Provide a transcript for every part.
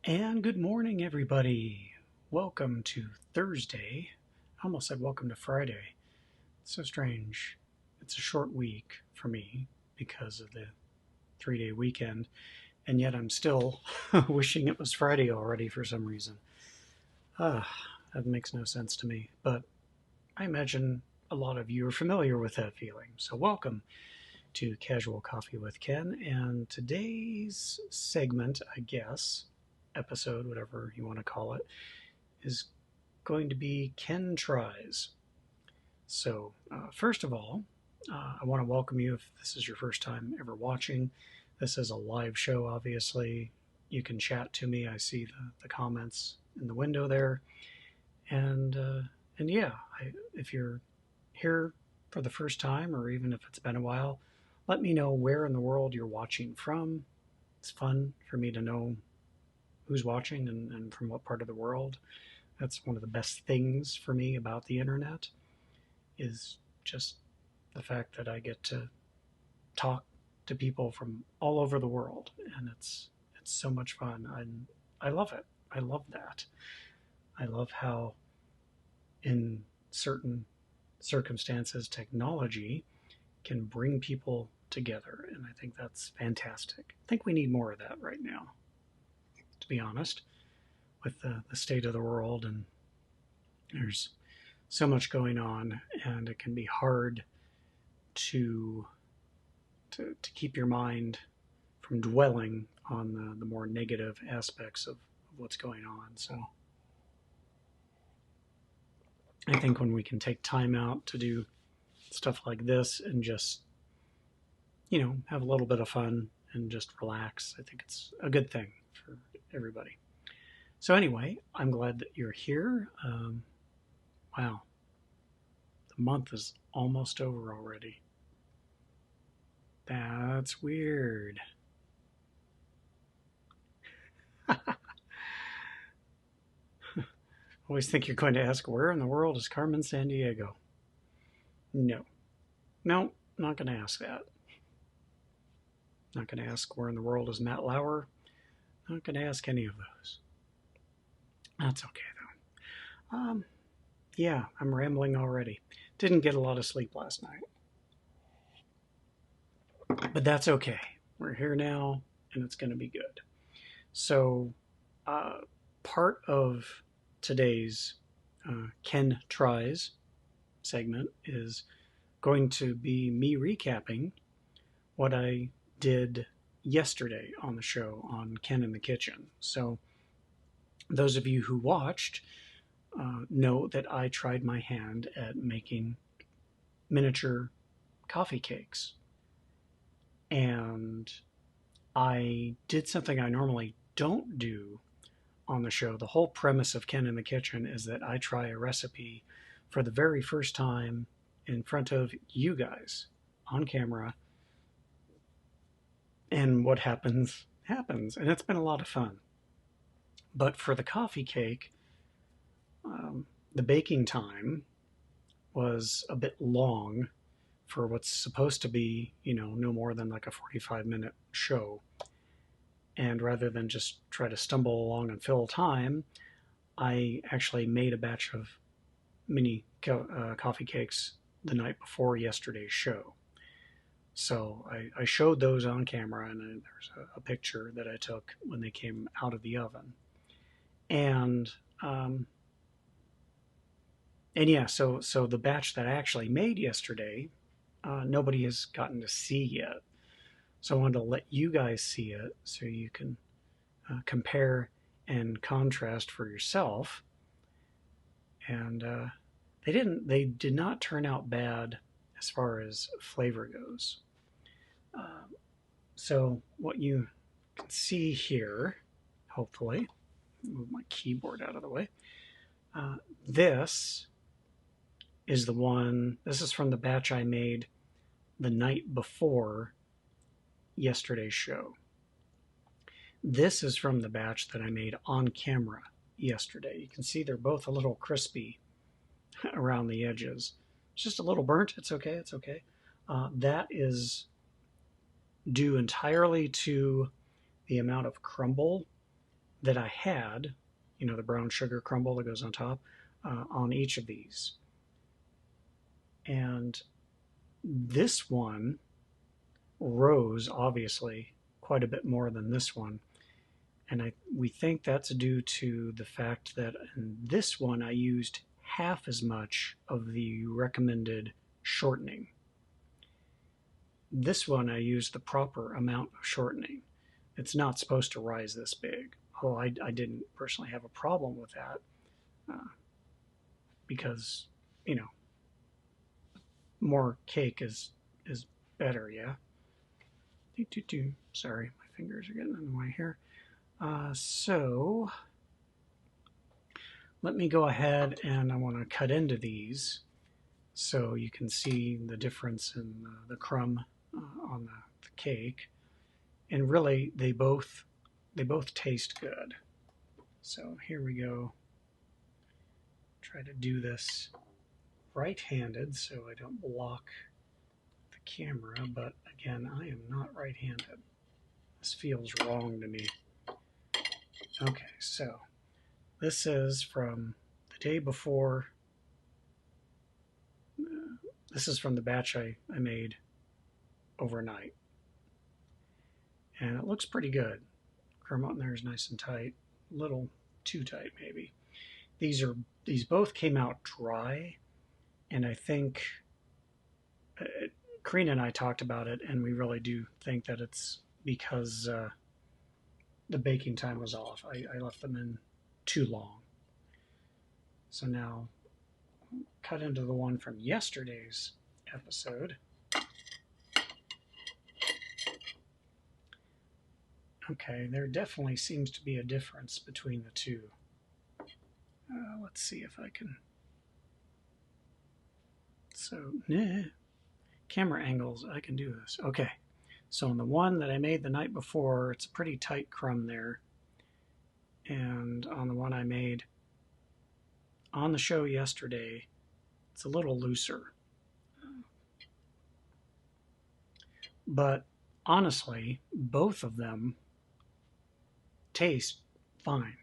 And good morning, everybody. Welcome to Thursday. I almost said welcome to Friday. It's so strange. It's a short week for me because of the 3-day weekend, and yet I'm still wishing it was Friday already for some reason. That makes no sense to me, but I imagine a lot of you are familiar with that feeling. So, welcome to Casual Coffee with Ken, and today's segment, I guess, episode, whatever you want to call it, is going to be Ken Tries. So, first of all, I want to welcome you if this is your first time ever watching. This is a live show, obviously. You can chat to me. I see the comments in the window there. And yeah, if you're here for the first time, or even if it's been a while, let me know where in the world you're watching from. It's fun for me to know who's watching and from what part of the world. That's one of the best things for me about the internet, is just the fact that I get to talk to people from all over the world, and it's so much fun. I love it. I love that. I love how in certain circumstances technology can bring people together, and I think that's fantastic. I think we need more of that right now, to be honest, with the state of the world, and there's so much going on, and it can be hard to keep your mind from dwelling on the more negative aspects of what's going on. So I think when we can take time out to do stuff like this and just, have a little bit of fun and just relax, I think it's a good thing for everybody. So anyway, I'm glad that you're here. Wow, the month is almost over already. That's weird. Always think you're going to ask, where in the world is Carmen Sandiego? No, not going to ask that. Not going to ask where in the world is Matt Lauer. Not going to ask any of those. That's okay though. Yeah, I'm rambling already. Didn't get a lot of sleep last night, but that's okay. We're here now, and it's going to be good. So, part of today's Ken Tries segment is going to be me recapping what I did yesterday on the show on Ken in the Kitchen. So, those of you who watched know that I tried my hand at making miniature coffee cakes. And I did something I normally don't do on the show. The whole premise of Ken in the Kitchen is that I try a recipe for the very first time in front of you guys on camera. And what happens, happens. And it's been a lot of fun. But for the coffee cake, the baking time was a bit long for what's supposed to be, no more than like a 45-minute show. And rather than just try to stumble along and fill time, I actually made a batch of mini coffee cakes the night before yesterday's show. So I showed those on camera, and there's a picture that I took when they came out of the oven. And yeah, so the batch that I actually made yesterday, nobody has gotten to see yet. So I wanted to let you guys see it so you can compare and contrast for yourself. And they did not turn out bad as far as flavor goes. So what you can see here, hopefully, move my keyboard out of the way. This is this is from the batch I made the night before yesterday's show. This is from the batch that I made on camera yesterday. You can see they're both a little crispy around the edges. It's just a little burnt. It's okay. That is due entirely to the amount of crumble that I had, you know, the brown sugar crumble that goes on top, on each of these. And this one rose, obviously, quite a bit more than this one. And we think that's due to the fact that in this one I used half as much of the recommended shortening. This one I used the proper amount of shortening. It's not supposed to rise this big. Although I didn't personally have a problem with that because, you know, more cake is better, yeah? Sorry, my fingers are getting in the way here. So let me go ahead and I want to cut into these so you can see the difference in the crumb on the cake. And really, they both taste good. So here we go. Try to do this right-handed so I don't block the camera, but again, I am not right-handed. This feels wrong to me. Okay, so this is from the day before. This is from the batch I made overnight. And it looks pretty good. Crumb in there is nice and tight. A little too tight, maybe. These both came out dry, and I think Karina and I talked about it, and we really do think that it's because the baking time was off. I left them in too long. So now, cut into the one from yesterday's episode. Okay, there definitely seems to be a difference between the two. Let's see if I can. So, camera angles, I can do this. Okay, so in the one that I made the night before, it's a pretty tight crumb there. And on the one I made on the show yesterday, it's a little looser. But honestly, both of them taste fine.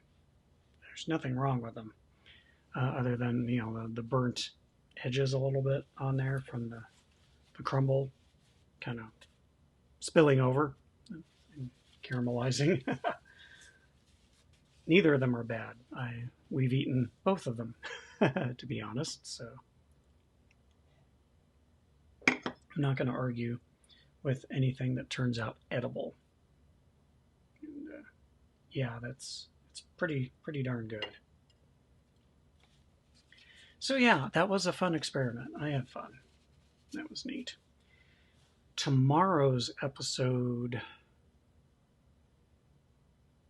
There's nothing wrong with them, other than, you know, the burnt edges a little bit on there from the crumble kind of spilling over and caramelizing. Neither of them are bad. We've eaten both of them, to be honest, so I'm not going to argue with anything that turns out edible. And, yeah, it's pretty darn good. So yeah, that was a fun experiment. I had fun. That was neat. Tomorrow's episode,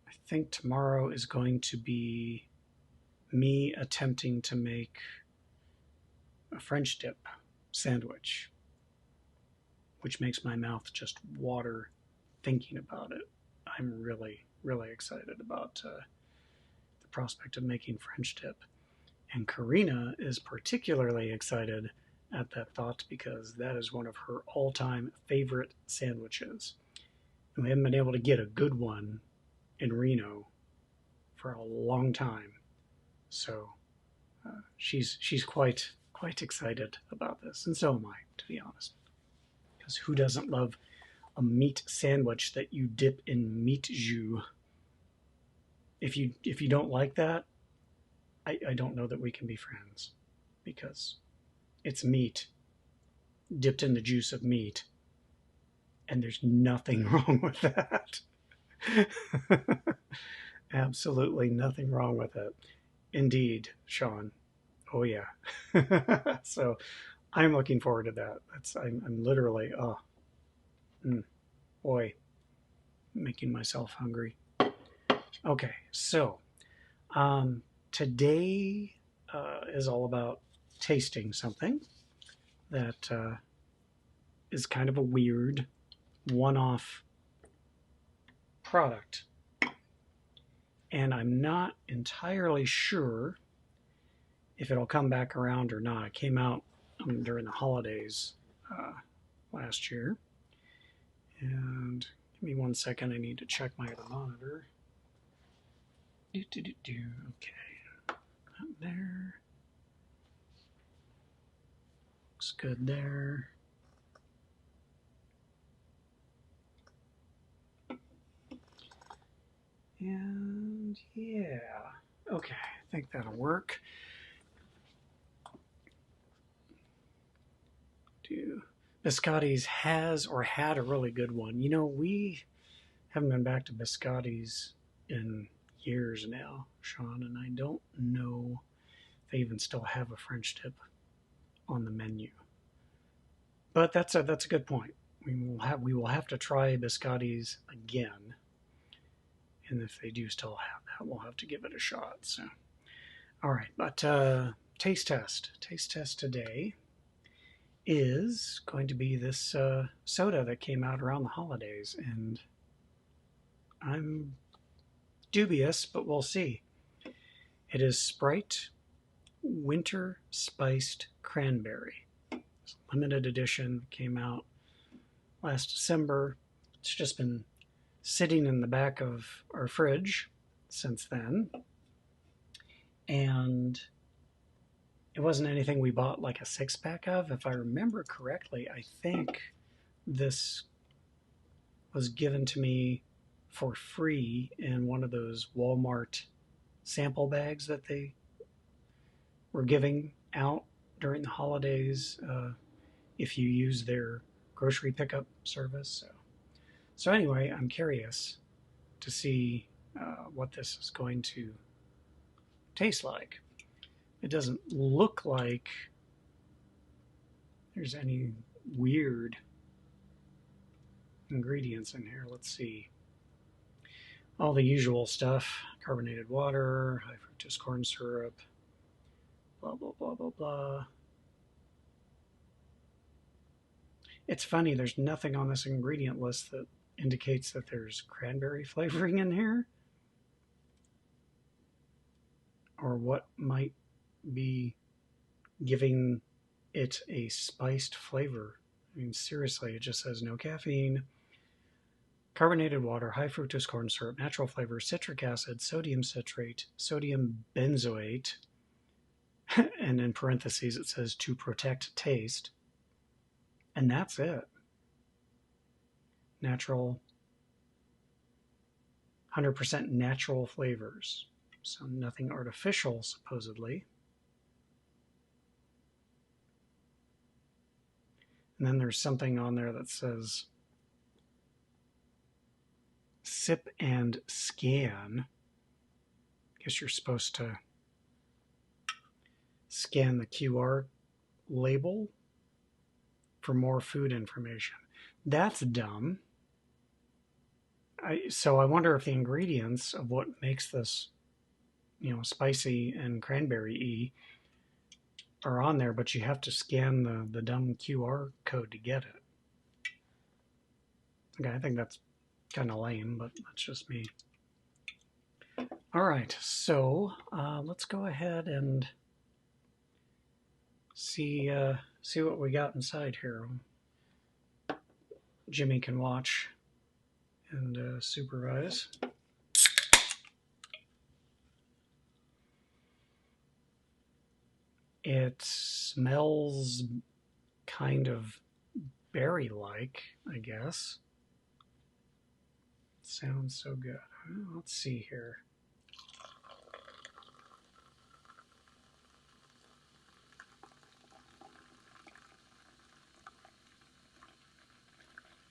I think tomorrow is going to be me attempting to make a French dip sandwich, which makes my mouth just water thinking about it. I'm really excited about the prospect of making French dip. And Karina is particularly excited at that thought because that is one of her all-time favorite sandwiches. And we haven't been able to get a good one in Reno for a long time. So she's quite excited about this. And so am I, to be honest. Because who doesn't love a meat sandwich that you dip in meat jus? If you don't like that, I don't know that we can be friends, because it's meat dipped in the juice of meat, and there's nothing wrong with that. Absolutely nothing wrong with it. Indeed, Sean. Oh yeah. So I'm looking forward to that. I'm literally boy, making myself hungry. Okay, so today is all about tasting something that is kind of a weird one-off product. And I'm not entirely sure if it'll come back around or not. It came out during the holidays last year. And give me 1 second, I need to check my other monitor. Okay, up there. Looks good there. And yeah, okay, I think that'll work. Biscotti's has or had a really good one. You know, we haven't been back to Biscotti's in years now, Sean, and I don't know if they even still have a French dip on the menu. But that's a good point. We will have to try Biscotti's again, and if they do still have that, we'll have to give it a shot. So, all right, but taste test today is going to be this soda that came out around the holidays, and I'm dubious, but we'll see. It is Sprite Winter Spiced Cranberry. It's a limited edition, came out last December. It's just been sitting in the back of our fridge since then. And it wasn't anything we bought like a six-pack of. If I remember correctly, I think this was given to me for free in one of those Walmart sample bags that they were giving out during the holidays if you use their grocery pickup service. So anyway, I'm curious to see what this is going to taste like. It doesn't look like there's any weird ingredients in here. Let's see. All the usual stuff: carbonated water, high fructose corn syrup, blah, blah, blah, blah, blah. It's funny, there's nothing on this ingredient list that indicates that there's cranberry flavoring in here, or what might be giving it a spiced flavor. I mean, seriously, it just says no caffeine, carbonated water, high fructose corn syrup, natural flavor, citric acid, sodium citrate, sodium benzoate, and in parentheses it says to protect taste. And that's it. Natural, 100% natural flavors. So nothing artificial, supposedly. And then there's something on there that says sip and scan. I guess you're supposed to scan the QR label for more food information. That's dumb. So I wonder if the ingredients of what makes this, spicy and cranberry-y are on there, but you have to scan the dumb QR code to get it. Okay, I think that's kind of lame, but that's just me. All right, so let's go ahead and see what we got inside here. Jimmy can watch and supervise. It smells kind of berry-like, I guess. It sounds so good. Let's see here.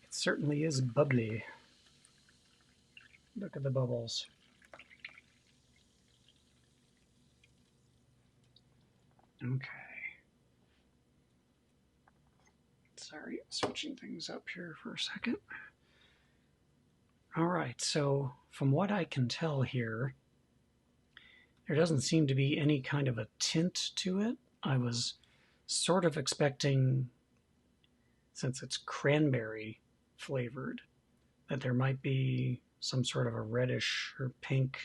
It certainly is bubbly. Look at the bubbles. Okay. Sorry, switching things up here for a second. All right, so from what I can tell here, there doesn't seem to be any kind of a tint to it. I was sort of expecting, since it's cranberry flavored, that there might be some sort of a reddish or pink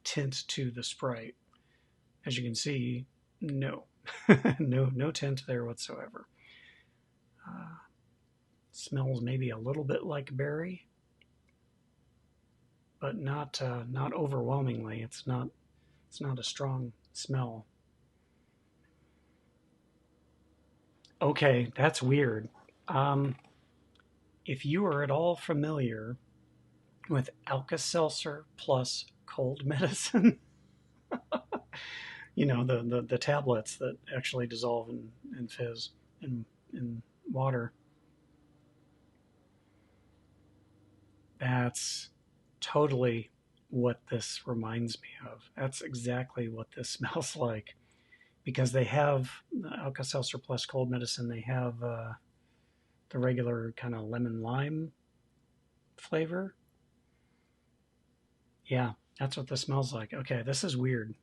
tint to the Sprite. As you can see, no. no tint there whatsoever. Smells maybe a little bit like berry. but not overwhelmingly. It's not a strong smell. Okay, that's weird. Um, if you are at all familiar with Alka-Seltzer plus cold medicine, the tablets that actually dissolve in fizz in water, that's totally what this reminds me of. That's exactly what this smells like because they have Alka Seltzer plus cold medicine. They have the regular kind of lemon lime flavor. Yeah, that's what this smells like. Okay, this is weird.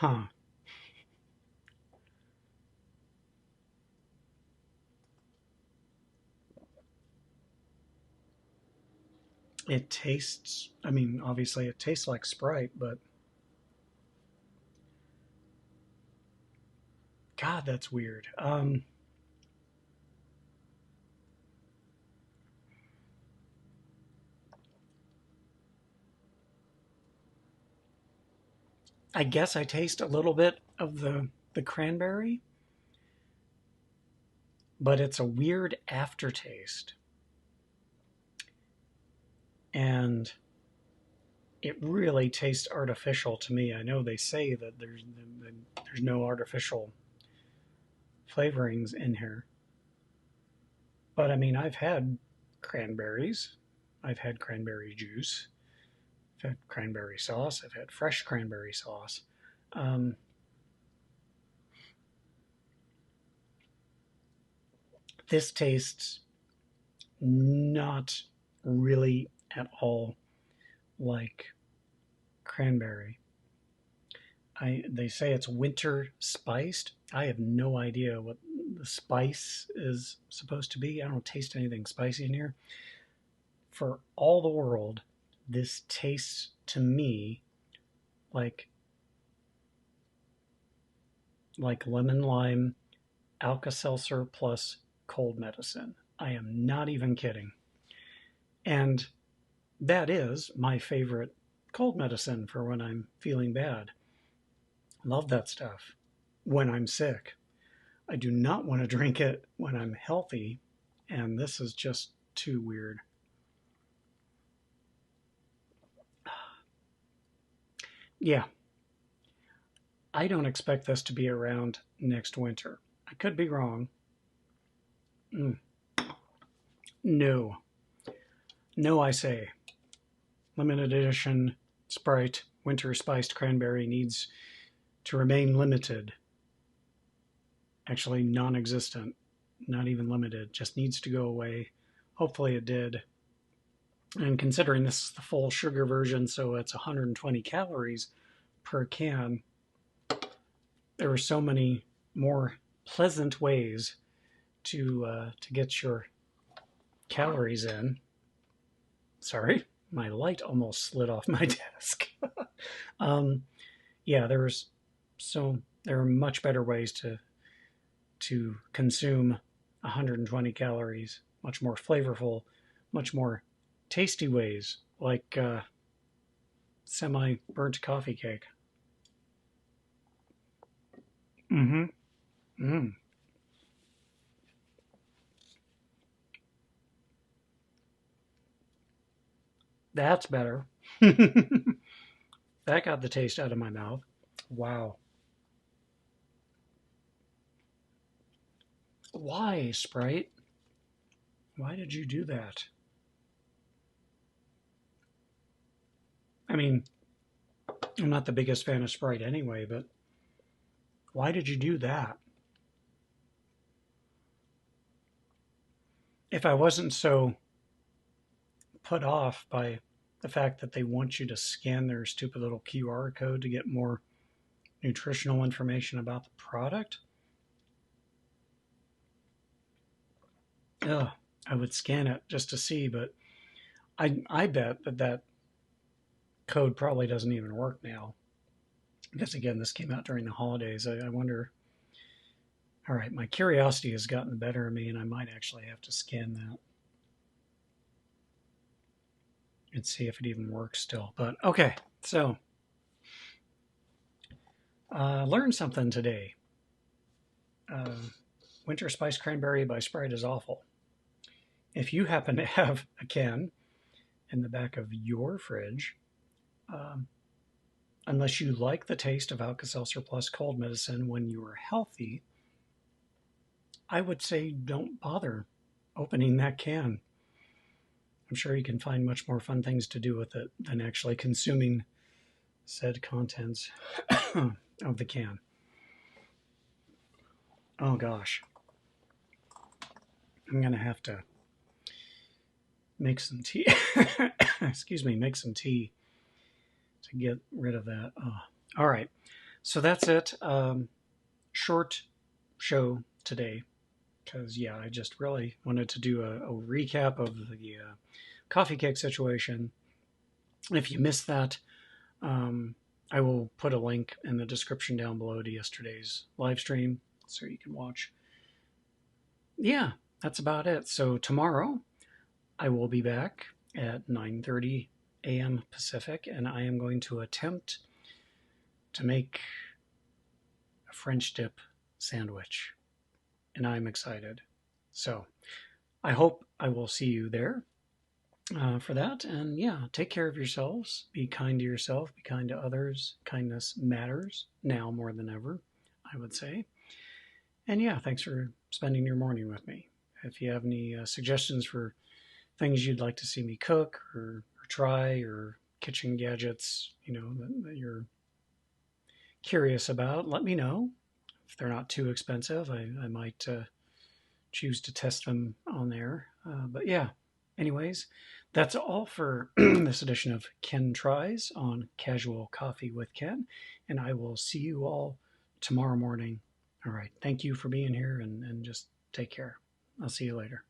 Huh. It tastes, I mean, obviously it tastes like Sprite, but God, that's weird. I guess I taste a little bit of the cranberry, but it's a weird aftertaste. And it really tastes artificial to me. I know they say that there's no artificial flavorings in here, but I mean, I've had cranberries, I've had cranberry juice, I've had cranberry sauce, I've had fresh cranberry sauce. Um, this tastes not really at all like cranberry. They say it's winter spiced. I have no idea what the spice is supposed to be. I don't taste anything spicy in here. For all the world, this tastes to me like lemon lime Alka Seltzer plus cold medicine. I am not even kidding. And that is my favorite cold medicine for when I'm feeling bad. Love that stuff when I'm sick. I do not want to drink it when I'm healthy, and this is just too weird. Yeah, I don't expect this to be around next winter. I could be wrong. Mm, no. No, I say. Limited edition Sprite Winter Spiced Cranberry needs to remain limited. Actually, non existent. Not even limited. Just needs to go away. Hopefully, it did. And considering this is the full sugar version, so it's 120 calories per can, there are so many more pleasant ways to get your calories in. Sorry, my light almost slid off my desk. um, yeah, there are much better ways to consume 120 calories, much more flavorful, much more tasty ways, like semi burnt coffee cake. Mm-hmm. Mm. That's better. That got the taste out of my mouth. Wow. Why, Sprite? Why did you do that? I mean, I'm not the biggest fan of Sprite anyway, but why did you do that? If I wasn't so put off by the fact that they want you to scan their stupid little QR code to get more nutritional information about the product, ugh, I would scan it just to see. But I bet that code probably doesn't even work now. Because again, this came out during the holidays. I wonder. All right, my curiosity has gotten the better of me, and I might actually have to scan that and see if it even works still. But okay, so learned something today. Winter Spiced Cranberry by Sprite is awful. If you happen to have a can in the back of your fridge, unless you like the taste of Alka-Seltzer Plus cold medicine when you are healthy, I would say don't bother opening that can. I'm sure you can find much more fun things to do with it than actually consuming said contents of the can. Oh gosh. I'm going to have to make some tea. Excuse me, make some tea to get rid of that. Oh. All right. So that's it. Short show today because, yeah, I just really wanted to do a recap of the coffee cake situation. If you missed that, I will put a link in the description down below to yesterday's live stream so you can watch. Yeah, that's about it. So tomorrow I will be back at 9:30 a.m. Pacific, and I am going to attempt to make a French dip sandwich, and I'm excited. So I hope I will see you there for that. And yeah, take care of yourselves. Be kind to yourself. Be kind to others. Kindness matters now more than ever, I would say. And yeah, thanks for spending your morning with me. If you have any suggestions for things you'd like to see me cook or try, or kitchen gadgets, that you're curious about, let me know. If they're not too expensive, I might choose to test them on there. But yeah, anyways, that's all for this edition of Ken Tries on Casual Coffee with Ken, and I will see you all tomorrow morning. All right, thank you for being here, and just take care. I'll see you later.